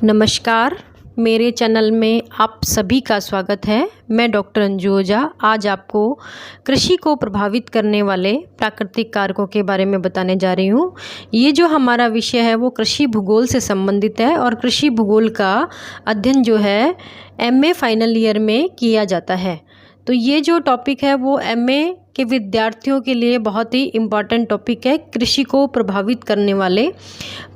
नमस्कार, मेरे चैनल में आप सभी का स्वागत है। मैं डॉक्टर अंजू ओझा आज आपको कृषि को प्रभावित करने वाले प्राकृतिक कारकों के बारे में बताने जा रही हूँ। ये जो हमारा विषय है वो कृषि भूगोल से संबंधित है और कृषि भूगोल का अध्ययन जो है एमए फाइनल ईयर में किया जाता है। तो ये जो टॉपिक है वो एमए के विद्यार्थियों के लिए बहुत ही इम्पॉर्टेंट टॉपिक है। कृषि को प्रभावित करने वाले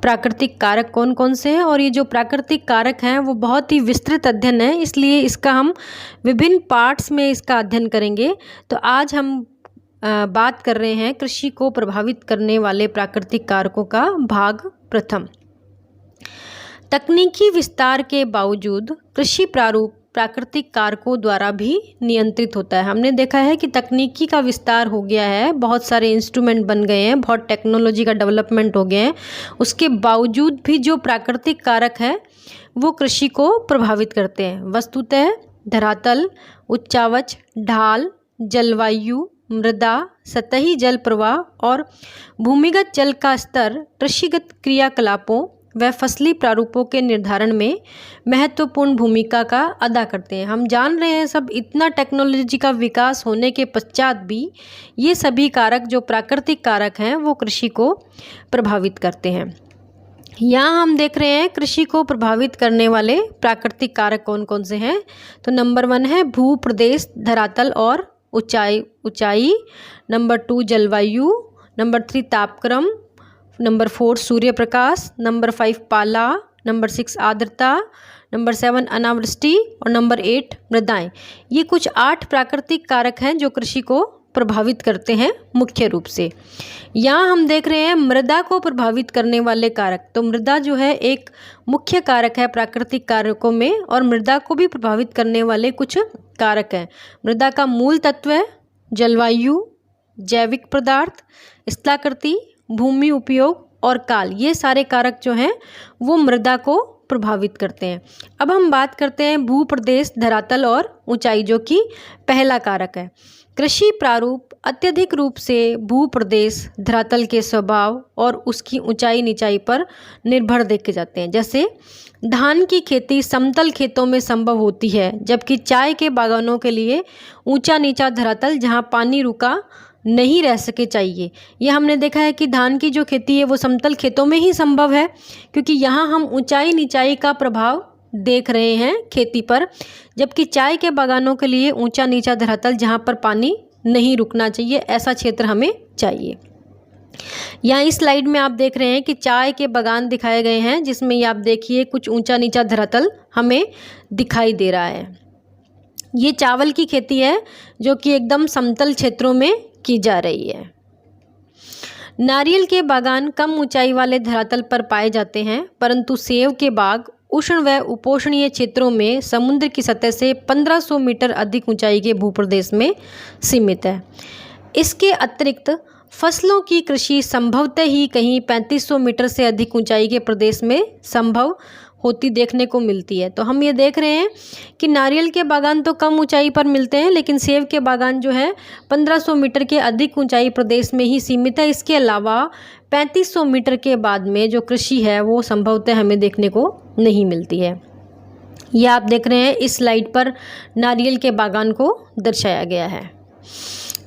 प्राकृतिक कारक कौन कौन से हैं और ये जो प्राकृतिक कारक हैं वो बहुत ही विस्तृत अध्ययन है, इसलिए इसका हम विभिन्न पार्ट्स में इसका अध्ययन करेंगे। तो आज हम बात कर रहे हैं कृषि को प्रभावित करने वाले प्राकृतिक कारकों का भाग प्रथम। तकनीकी विस्तार के बावजूद कृषि प्रारूप प्राकृतिक कारकों द्वारा भी नियंत्रित होता है। हमने देखा है कि तकनीकी का विस्तार हो गया है, बहुत सारे इंस्ट्रूमेंट बन गए हैं, बहुत टेक्नोलॉजी का डेवलपमेंट हो गया है, उसके बावजूद भी जो प्राकृतिक कारक है वो कृषि को प्रभावित करते हैं। वस्तुतः धरातल, उच्चावच, ढाल, जलवायु, मृदा, सतही जल प्रवाह और भूमिगत जल का स्तर कृषिगत क्रियाकलापों व फसली प्रारूपों के निर्धारण में महत्वपूर्ण भूमिका का अदा करते हैं। हम जान रहे हैं सब, इतना टेक्नोलॉजी का विकास होने के पश्चात भी ये सभी कारक जो प्राकृतिक कारक हैं वो कृषि को प्रभावित करते हैं। यहाँ हम देख रहे हैं कृषि को प्रभावित करने वाले प्राकृतिक कारक कौन कौन से हैं। तो नंबर 1 है भू प्रदेश, धरातल और ऊंचाई। नंबर 2 जलवायु। नंबर 3 तापक्रम। नंबर 4 सूर्य प्रकाश। नंबर 5 पाला। नंबर 6 आर्द्रता। नंबर 7 अनावृष्टि और नंबर 8 मृदाएं। ये कुछ 8 प्राकृतिक कारक हैं जो कृषि को प्रभावित करते हैं मुख्य रूप से। यहाँ हम देख रहे हैं मृदा को प्रभावित करने वाले कारक। तो मृदा जो है एक मुख्य कारक है प्राकृतिक कारकों में और मृदा को भी प्रभावित करने वाले कुछ कारक हैं। मृदा का मूल तत्व है जलवायु, जैविक पदार्थ, स्थलाकृति, भूमि उपयोग और काल। ये सारे कारक जो हैं वो मृदा को प्रभावित करते हैं। अब हम बात करते हैं भू प्रदेश, धरातल और ऊंचाई, जो कि पहला कारक है। कृषि प्रारूप अत्यधिक रूप से भू प्रदेश, धरातल के स्वभाव और उसकी ऊंचाई नीचाई पर निर्भर देखे जाते हैं। जैसे धान की खेती समतल खेतों में संभव होती है, जबकि चाय के बागानों के लिए ऊंचा नीचा धरातल जहाँ पानी रुका नहीं रह सके चाहिए। ये हमने देखा है कि धान की जो खेती है वो समतल खेतों में ही संभव है, क्योंकि यहाँ हम ऊंचाई नीचाई का प्रभाव देख रहे हैं खेती पर, जबकि चाय के बागानों के लिए ऊंचा नीचा धरातल जहाँ पर पानी नहीं रुकना चाहिए, ऐसा क्षेत्र हमें चाहिए। यहाँ इस स्लाइड में आप देख रहे हैं कि चाय के बागान दिखाए गए हैं, जिसमें ये आप देखिए कुछ ऊंचा नीचा धरातल हमें दिखाई दे रहा है। ये चावल की खेती है जो कि एकदम समतल क्षेत्रों में की जा रही है। नारियल के बागान कम ऊंचाई वाले धरातल पर पाए जाते हैं, परंतु सेब के बाग उष्ण व उपोष्णीय क्षेत्रों में समुद्र की सतह से 1500 मीटर अधिक ऊंचाई के भूप्रदेश में सीमित है। इसके अतिरिक्त फसलों की कृषि संभवतः ही कहीं 3500 मीटर से अधिक ऊंचाई के प्रदेश में संभव होती देखने को मिलती है। तो हम ये देख रहे हैं कि नारियल के बागान तो कम ऊंचाई पर मिलते हैं, लेकिन सेब के बागान जो है 1500 मीटर के अधिक ऊंचाई प्रदेश में ही सीमित है। इसके अलावा 3500 मीटर के बाद में जो कृषि है वो संभवतः हमें देखने को नहीं मिलती है। यह आप देख रहे हैं इस स्लाइड पर नारियल के बागान को दर्शाया गया है।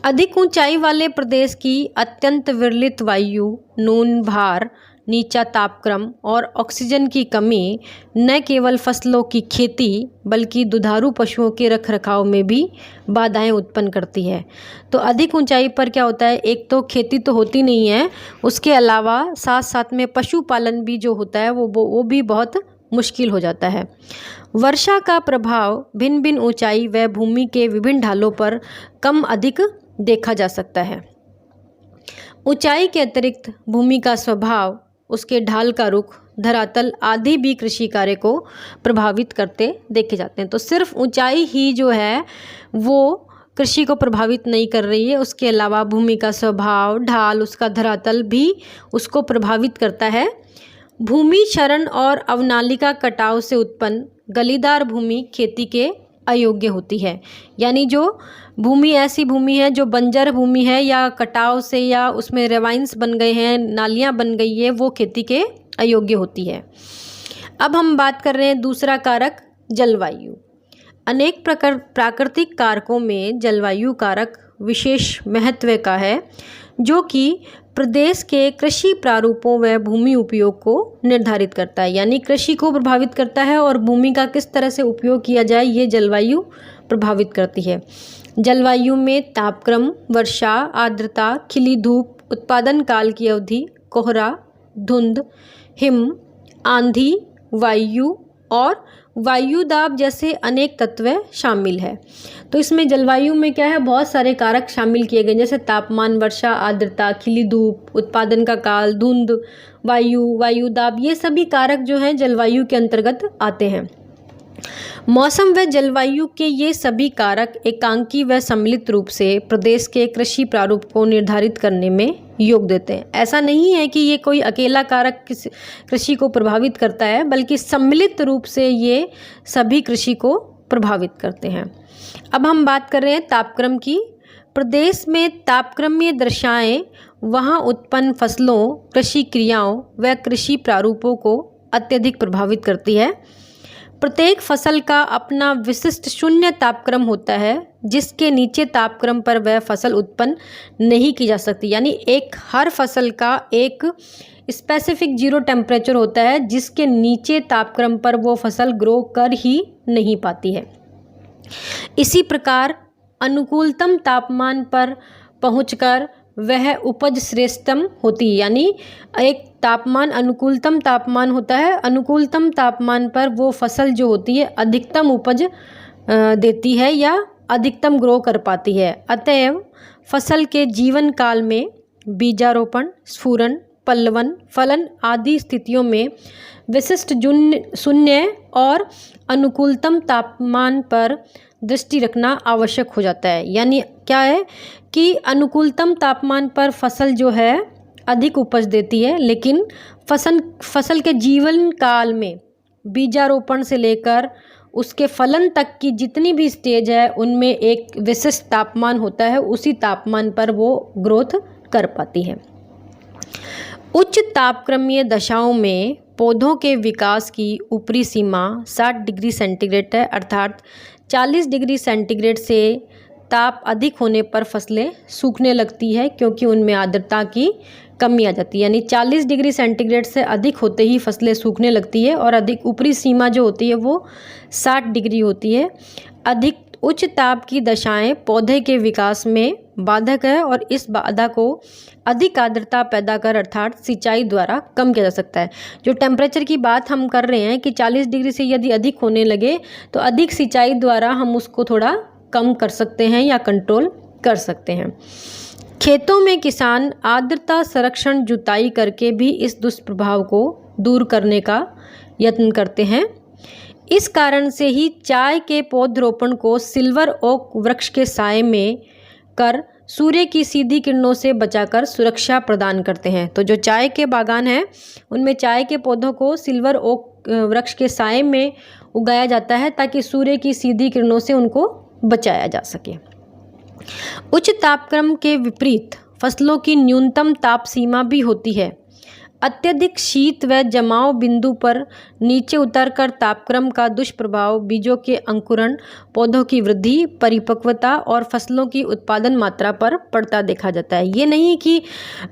अधिक ऊंचाई वाले प्रदेश की अत्यंत विरलित वायु, न्यून भार, नीचा तापक्रम और ऑक्सीजन की कमी न केवल फसलों की खेती बल्कि दुधारू पशुओं के रखरखाव में भी बाधाएं उत्पन्न करती है। तो अधिक ऊंचाई पर क्या होता है, एक तो खेती तो होती नहीं है, उसके अलावा साथ साथ में पशुपालन भी जो होता है वो भी बहुत मुश्किल हो जाता है। वर्षा का प्रभाव भिन्न भिन्न ऊंचाई व भूमि के विभिन्न ढालों पर कम अधिक देखा जा सकता है। ऊंचाई के अतिरिक्त भूमि का स्वभाव, उसके ढाल का रुख, धरातल आदि भी कृषि कार्य को प्रभावित करते देखे जाते हैं। तो सिर्फ ऊंचाई ही जो है वो कृषि को प्रभावित नहीं कर रही है, उसके अलावा भूमि का स्वभाव, ढाल, उसका धरातल भी उसको प्रभावित करता है। भूमि क्षरण और अवनालिका कटाव से उत्पन्न गलीदार भूमि खेती के अयोग्य होती है। यानी जो भूमि ऐसी भूमि है जो बंजर भूमि है या कटाव से या उसमें रेवाइंस बन गए हैं, नालियाँ बन गई है, वो खेती के अयोग्य होती है। अब हम बात कर रहे हैं दूसरा कारक जलवायु। अनेक प्राकृतिक कारकों में जलवायु कारक विशेष महत्व का है, जो कि प्रदेश के कृषि प्रारूपों व भूमि उपयोग को निर्धारित करता है। यानी कृषि को प्रभावित करता है और भूमि का किस तरह से उपयोग किया जाए ये जलवायु प्रभावित करती है। जलवायु में तापक्रम, वर्षा, आर्द्रता, खिली धूप, उत्पादन काल की अवधि, कोहरा, धुंध, हिम, आंधी, वायु और वायु दाब जैसे अनेक तत्व शामिल है। तो इसमें जलवायु में क्या है, बहुत सारे कारक शामिल किए गए, जैसे तापमान, वर्षा, आर्द्रता, खिली धूप, उत्पादन का काल, धुंध, वायु दाब, ये सभी कारक जो हैं जलवायु के अंतर्गत आते हैं। मौसम व जलवायु के ये सभी कारक एकांकी व सम्मिलित रूप से प्रदेश के कृषि प्रारूप को निर्धारित करने में योग देते हैं। ऐसा नहीं है कि ये कोई अकेला कारक कृषि को प्रभावित करता है, बल्कि सम्मिलित रूप से ये सभी कृषि को प्रभावित करते हैं। अब हम बात कर रहे हैं तापक्रम की। प्रदेश में तापक्रमीय दशाएं वहाँ उत्पन्न फसलों, कृषि क्रियाओं व कृषि प्रारूपों को अत्यधिक प्रभावित करती है। प्रत्येक फसल का अपना विशिष्ट शून्य तापक्रम होता है, जिसके नीचे तापक्रम पर वह फसल उत्पन्न नहीं की जा सकती। यानी हर फसल का एक स्पेसिफिक जीरो टेम्परेचर होता है, जिसके नीचे तापक्रम पर वो फसल ग्रो कर ही नहीं पाती है। इसी प्रकार अनुकूलतम तापमान पर पहुंचकर वह उपज श्रेष्ठतम होती है। यानी एक तापमान अनुकूलतम तापमान होता है, अनुकूलतम तापमान पर वो फसल जो होती है अधिकतम उपज देती है या अधिकतम ग्रो कर पाती है। अतएव फसल के जीवन काल में बीजारोपण, स्फुरण, पल्लवन, फलन आदि स्थितियों में विशिष्ट शून्य और अनुकूलतम तापमान पर दृष्टि रखना आवश्यक हो जाता है। यानी क्या है कि अनुकूलतम तापमान पर फसल जो है अधिक उपज देती है, लेकिन फसल के जीवन काल में बीजारोपण से लेकर उसके फलन तक की जितनी भी स्टेज है उनमें एक विशिष्ट तापमान होता है, उसी तापमान पर वो ग्रोथ कर पाती है। उच्च तापक्रमीय दशाओं में पौधों के विकास की ऊपरी सीमा 60 डिग्री सेंटीग्रेड है, अर्थात 40 डिग्री सेंटीग्रेड से ताप अधिक होने पर फसलें सूखने लगती है, क्योंकि उनमें आर्द्रता की कमी आ जाती है। यानी 40 डिग्री सेंटीग्रेड से अधिक होते ही फसलें सूखने लगती है और अधिक ऊपरी सीमा जो होती है वो 60 डिग्री होती है। अधिक उच्च ताप की दशाएं पौधे के विकास में बाधक है और इस बाधा को अधिक आर्द्रता पैदा कर अर्थात सिंचाई द्वारा कम किया जा सकता है। जो टेम्परेचर की बात हम कर रहे हैं कि 40 डिग्री से यदि अधिक होने लगे तो अधिक सिंचाई द्वारा हम उसको थोड़ा कम कर सकते हैं या कंट्रोल कर सकते हैं। खेतों में किसान आर्द्रता संरक्षण जुताई करके भी इस दुष्प्रभाव को दूर करने का यत्न करते हैं। इस कारण से ही चाय के पौधरोपण को सिल्वर ओक वृक्ष के साए में कर सूर्य की सीधी किरणों से बचाकर सुरक्षा प्रदान करते हैं। तो जो चाय के बागान हैं उनमें चाय के पौधों को सिल्वर ओक वृक्ष के साए में उगाया जाता है, ताकि सूर्य की सीधी किरणों से उनको बचाया जा सके। उच्च तापक्रम के विपरीत फसलों की न्यूनतम ताप सीमा भी होती है। अत्यधिक शीत व जमाव बिंदु पर नीचे उतरकर तापक्रम का दुष्प्रभाव बीजों के अंकुरण, पौधों की वृद्धि, परिपक्वता और फसलों की उत्पादन मात्रा पर पड़ता देखा जाता है। ये नहीं कि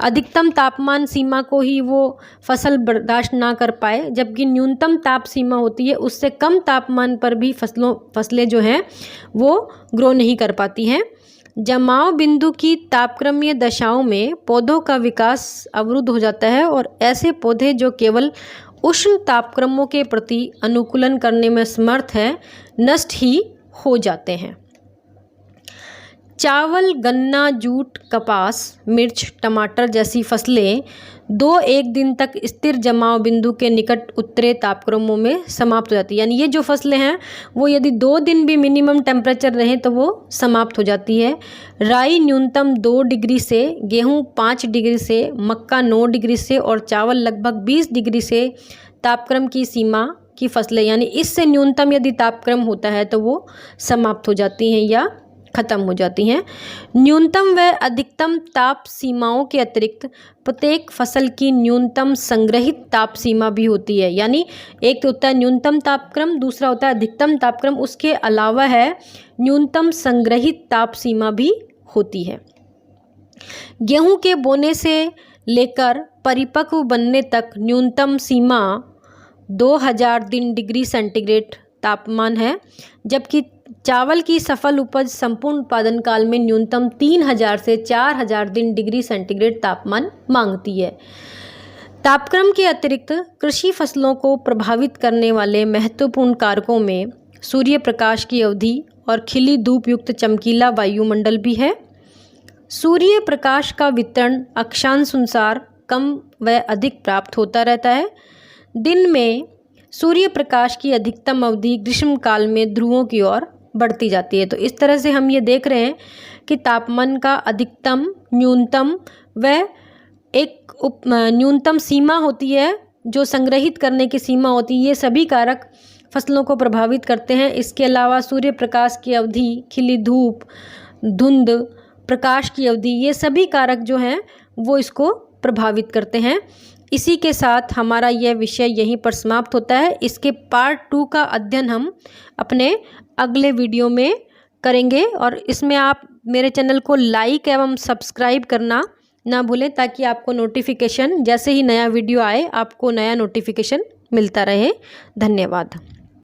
अधिकतम तापमान सीमा को ही वो फसल बर्दाश्त ना कर पाए, जबकि न्यूनतम ताप सीमा होती है उससे कम तापमान पर भी फसलें जो हैं वो ग्रो नहीं कर पाती हैं। जमाव बिंदु की तापक्रमीय दशाओं में पौधों का विकास अवरुद्ध हो जाता है और ऐसे पौधे जो केवल उष्ण तापक्रमों के प्रति अनुकूलन करने में समर्थ है नष्ट ही हो जाते हैं। चावल, गन्ना, जूट, कपास, मिर्च, टमाटर जैसी फसलें 2-1 दिन तक स्थिर जमाव बिंदु के निकट उत्तरे तापक्रमों में समाप्त हो जाती है। यानी ये जो फसलें हैं वो यदि 2 दिन भी मिनिमम टेम्परेचर रहे तो वो समाप्त हो जाती है। राई न्यूनतम 2 डिग्री से, गेहूँ 5 डिग्री से, मक्का 9 डिग्री से और चावल लगभग 20 डिग्री से तापक्रम की सीमा की फसलें, यानी इससे न्यूनतम यदि तापक्रम होता है तो वो समाप्त हो जाती हैं या खत्म हो जाती हैं। न्यूनतम व अधिकतम ताप सीमाओं के अतिरिक्त प्रत्येक फसल की न्यूनतम संग्रहित ताप सीमा भी होती है। यानी एक तो होता है न्यूनतम तापक्रम, दूसरा होता है अधिकतम तापक्रम, उसके अलावा है न्यूनतम संग्रहित ताप सीमा भी होती है। गेहूं के बोने से लेकर परिपक्व बनने तक न्यूनतम सीमा 2000 डिग्री सेंटीग्रेड तापमान है, जबकि चावल की सफल उपज संपूर्ण उत्पादन काल में न्यूनतम 3000 से 4000 डिग्री सेंटीग्रेड तापमान मांगती है। तापक्रम के अतिरिक्त कृषि फसलों को प्रभावित करने वाले महत्वपूर्ण कारकों में सूर्य प्रकाश की अवधि और खिली धूप युक्त चमकीला वायुमंडल भी है। सूर्य प्रकाश का वितरण अक्षांशानुसार कम व अधिक प्राप्त होता रहता है। दिन में सूर्य प्रकाश की अधिकतम अवधि ग्रीष्मकाल में ध्रुवों की ओर बढ़ती जाती है। तो इस तरह से हम ये देख रहे हैं कि तापमान का अधिकतम, न्यूनतम व एक न्यूनतम सीमा होती है जो संग्रहित करने की सीमा होती है, ये सभी कारक फसलों को प्रभावित करते हैं। इसके अलावा सूर्य प्रकाश की अवधि, खिली धूप, धुंध, प्रकाश की अवधि, ये सभी कारक जो हैं वो इसको प्रभावित करते हैं। इसी के साथ हमारा यह विषय यहीं पर समाप्त होता है। इसके पार्ट 2 का अध्ययन हम अपने अगले वीडियो में करेंगे और इसमें आप मेरे चैनल को लाइक एवं सब्सक्राइब करना ना भूलें, ताकि आपको नोटिफिकेशन, जैसे ही नया वीडियो आए आपको नया नोटिफिकेशन मिलता रहे। धन्यवाद।